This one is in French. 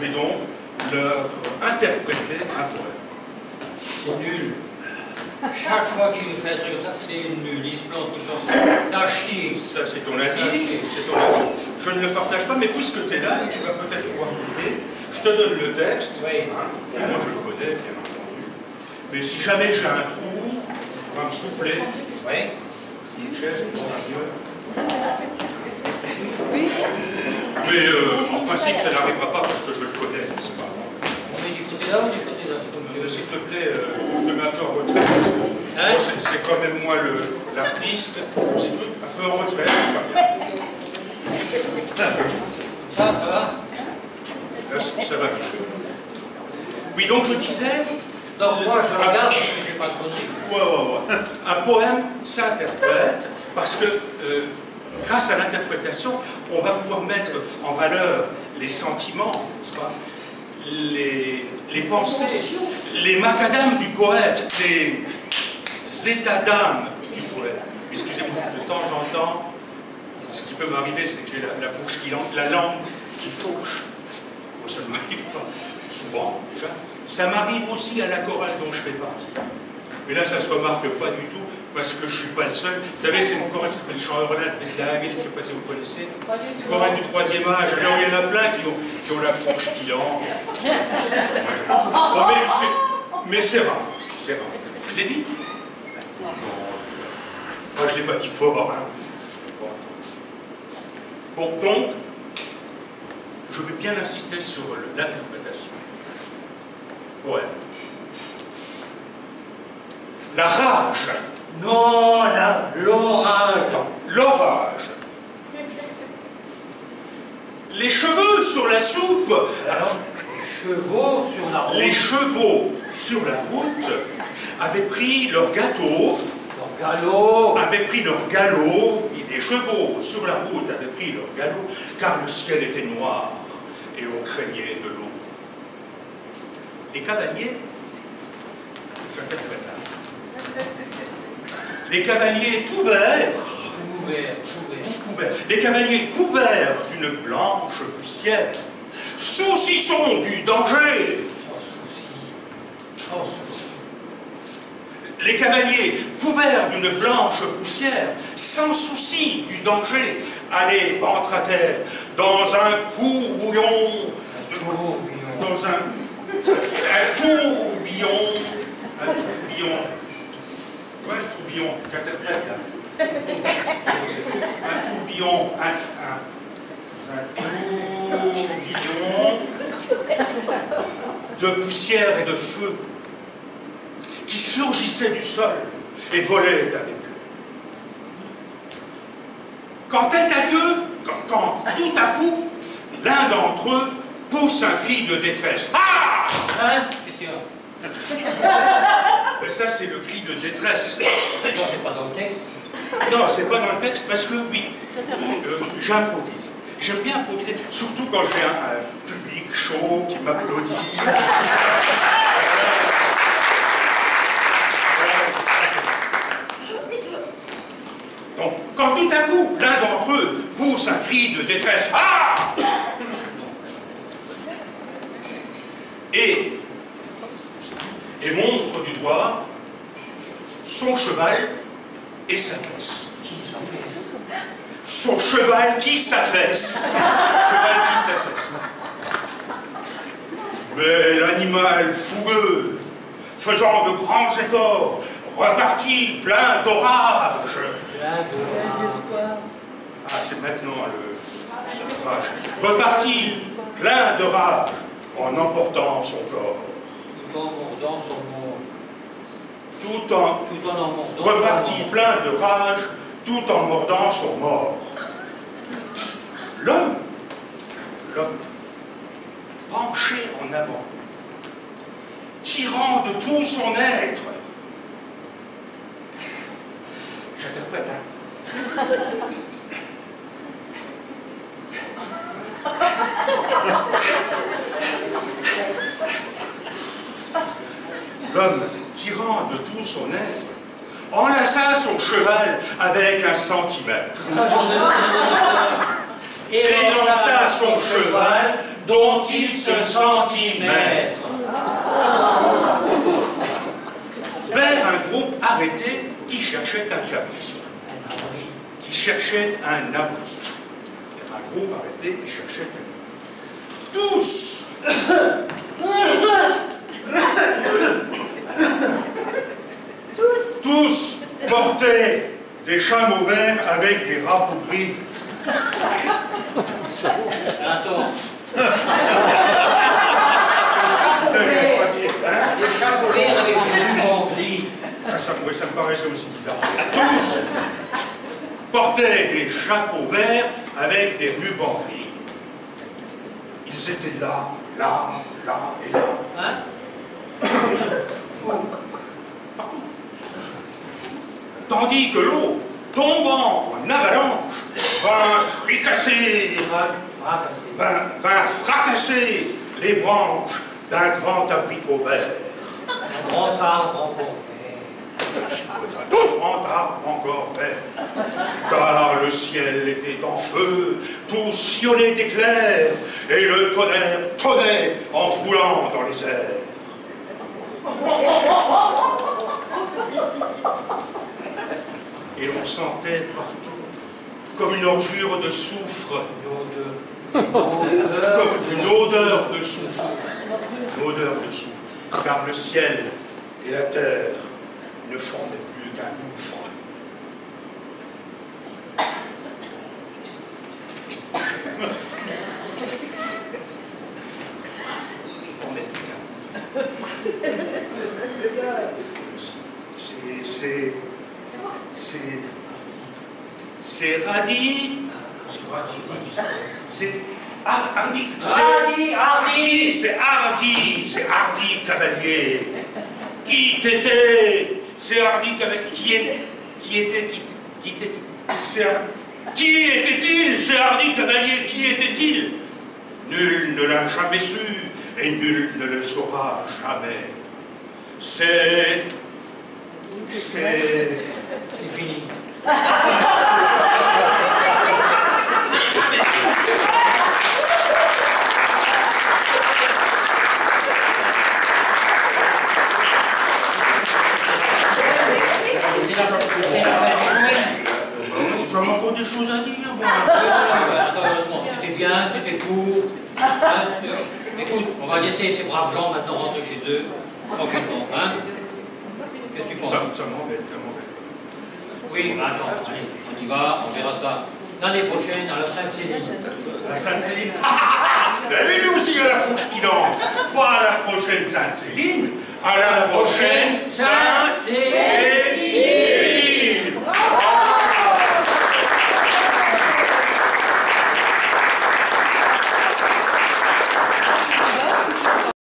vais donc leur interpréter un poème. C'est nul. Chaque fois qu'il fait un truc comme ça, c'est nul. Il se plante tout le temps. C'est un chier. Ça, c'est ton avis. C'est ton avis. Je ne le partage pas, mais puisque tu es là, tu vas peut-être pouvoir m'aider. Je te donne le texte. Oui. Hein, et moi, je le connais, bien entendu. Mais si jamais j'ai un trou, on va me souffler. Oui. Une chaise, tout sera mieux. Mais en principe, ça n'arrivera pas parce que je le connais, n'est-ce pas? On met du côté là ou du côté là? S'il te plaît, te mets un peu en retrait, parce que hein? C'est quand même moi l'artiste. Un peu en retrait, ça va bien. Ça va? Là, ça va bien. Oui, donc je disais... Donc moi, je regarde parce que j'ai pas de conneries. Ouais. Un poème s'interprète parce que, grâce à l'interprétation, on va pouvoir mettre en valeur les sentiments, n'est-ce pas? Les pensées, les macadams du poète, les états d'âme du poète. Excusez-moi, de temps en temps, ce qui peut m'arriver, c'est que j'ai la bouche qui la langue qui fourche. Ça ne m'arrive pas souvent, déjà. Ça m'arrive aussi à la chorale dont je fais partie. Mais là, ça ne se remarque pas du tout, parce que je ne suis pas le seul. Vous savez, c'est mon chorale qui s'appelle Chant-Hurlat de Betlag, je ne sais pas si vous connaissez. Chorale du 3e âge. Alors, il y en a plein qui ont la fourche qui langue. Mais c'est rare. C'est rare. Je l'ai dit? Moi, je ne l'ai pas dit fort. Hein. Bon, donc, je vais bien insister sur l'interprétation. Ouais. La rage. Non, l'orage. L'orage. Les cheveux sur la soupe. Alors, chevaux sur la route. Les chevaux sur la route avaient pris leur gâteau. Leur galop. Avaient pris leur galop. Et les chevaux sur la route avaient pris leur galop, car le ciel était noir et on craignait de l'eau. Les cavaliers, j'interprète là. Les cavaliers couverts, les cavaliers couverts d'une blanche poussière, saucissons du danger. Sans souci. Les cavaliers couverts d'une blanche poussière, sans souci du danger, allaient ventre à terre dans un tourbillon, dans un tourbillon, ouais, tourbillon, j'interprète là. Un tourbillon, un tourbillon de poussière et de feu qui surgissait du sol et volait avec eux. Quand tête à queue, quand tout à coup, l'un d'entre eux pousse un cri de détresse. Ah! Hein? Qu'est-ce qu'il y a? Mais ça, c'est le cri de détresse. Non, c'est pas dans le texte. Non, c'est pas dans le texte parce que, oui, j'improvise. J'aime bien improviser, surtout quand j'ai un public chaud qui m'applaudit. Donc, quand tout à coup, l'un d'entre eux pousse un cri de détresse, ah! Et montre du doigt son cheval et sa fesse. Qui s'affaisse? Son cheval qui s'affaisse. Son cheval qui s'affaisse. Mais l'animal fougueux, faisant de grands efforts, repartit plein d'orage. Ah, c'est maintenant le phrase. Repartit plein de rage en emportant son corps. Tout en mordant son mort. Tout en mordant. repartit plein de rage, tout en mordant son mort. L'homme, penché en avant, tirant de tout son être. J'interprète, hein. L'homme, tirant de tout son être, enlaça son cheval avec un centimètre. Et lança son cheval dont il se sentit maître. Vers un groupe arrêté qui cherchait un caprice. Un abri. Qui cherchait un abri. Un groupe arrêté qui cherchait un abri. Tous portaient des chameaux verts avec des rabougris. Attends. Des chapeaux verts avec des rubans gris. Ça me paraissait aussi bizarre. Tous portaient des chapeaux verts avec des rubans gris. Ils étaient là, là, là et là. Hein? Partout. Tandis que l'eau, tombant en avalanche, vint fracasser les branches d'un grand abricot vert. Un grand arbre encore vert. Un grand arbre encore vert. Car le ciel était en feu, tout sillonné d'éclairs, et le tonnerre tonnait en roulant dans les airs. Et l'on sentait partout, comme une ordure de soufre, comme une odeur de soufre, car le ciel et la terre ne formaient plus qu'un gouffre. C'est Hardy. C'est Hardy. C'est Hardy Cavalier. Qui t'était? C'est Hardy Cavalier. Qui était-il? C'est Hardy Cavalier. Qui était-il? Nul ne l'a jamais su et nul ne le saura jamais. C'est fini. J'avais encore des choses à dire, moi. Attends, heureusement, c'était bien, c'était court. Hein? Écoute, on va laisser ces braves gens maintenant rentrer chez eux, tranquillement. Hein? Qu'est-ce que tu penses? Ça m'embête. Oui, mais attends, allez, on y va, on verra ça. L'année prochaine, à la Sainte-Céline. La Sainte-Céline? Lui aussi, il a la fourche qui dort. Pas à la prochaine Sainte-Céline, à la prochaine Sainte-Céline.